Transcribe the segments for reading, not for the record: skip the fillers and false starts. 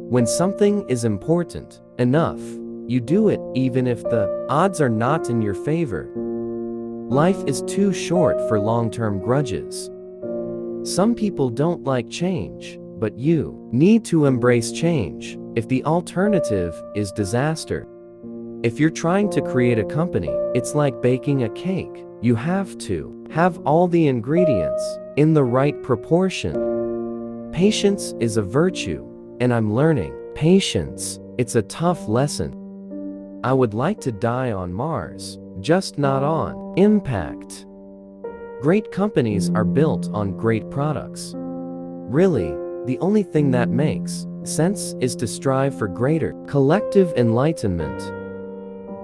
When something is important enough, you do it even if the odds are not in your favor. Life is too short for long-term grudges. Some people don't like change, but you need to embrace change if the alternative is disaster. If you're trying to create a company, it's like baking a cake. You have to have all the ingredients in the right proportion. Patience is a virtue, and I'm learning patience. It's a tough lesson. I would like to die on Mars, just not on impact. Great companies are built on great products. Really, the only thing that makes sense is to strive for greater collective enlightenment.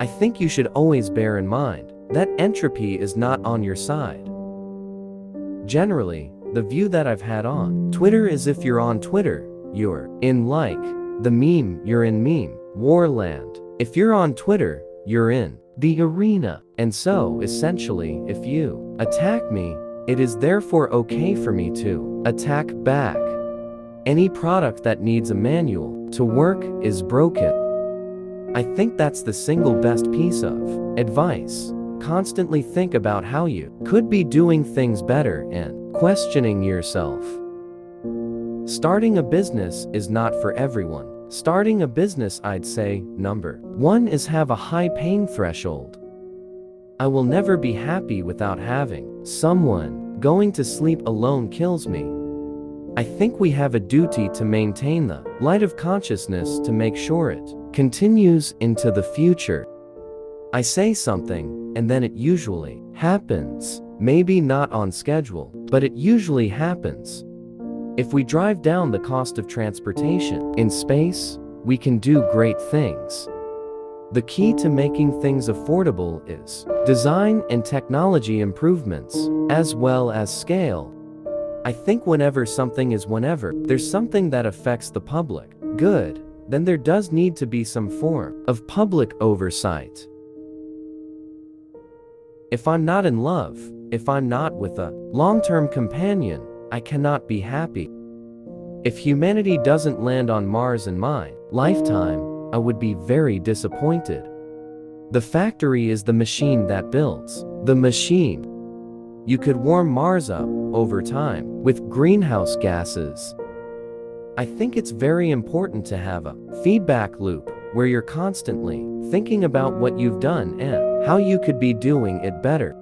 I think you should always bear in mind that entropy is not on your side. Generally, the view that I've had on Twitter is if you're on Twitter, you're in like the meme, you're in meme warland. If you're on Twitter, you're in the arena. And so, essentially, if you attack me, it is therefore okay for me to attack back. Any product that needs a manual to work is broken. I think that's the single best piece of advice. Constantly think about how you could be doing things better and questioning yourself. Starting a business is not for everyone. Starting a business, I'd say, number one is have a high pain threshold. I will never be happy without having someone. Going to sleep alone kills me. I think we have a duty to maintain the light of consciousness to make sure it continues into the future. I say something, and then it usually happens. Maybe not on schedule, but it usually happens. If we drive down the cost of transportation in space, we can do great things. The key to making things affordable is design and technology improvements, as well as scale. I think whenever there's something that affects the public good, then there does need to be some form of public oversight. If I'm not in love, if I'm not with a long-term companion, I cannot be happy. If humanity doesn't land on Mars in my lifetime, I would be very disappointed. The factory is the machine that builds the machine. You could warm Mars up over time with greenhouse gases. I think it's very important to have a feedback loop where you're constantly thinking about what you've done and how you could be doing it better.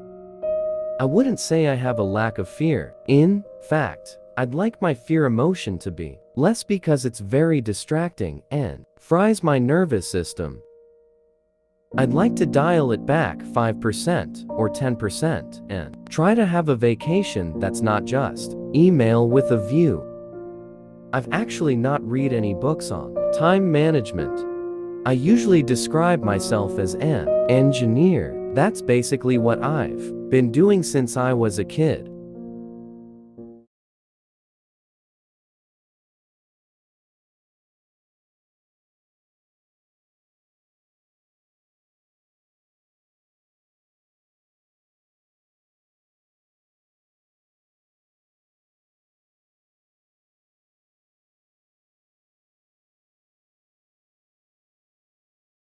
I wouldn't say I have a lack of fear. In fact, I'd like my fear emotion to be less because it's very distracting and fries my nervous system. I'd like to dial it back 5% or 10% and try to have a vacation that's not just email with a view. I've actually not read any books on time management. I usually describe myself as an engineer. That's basically what I've been doing since I was a kid.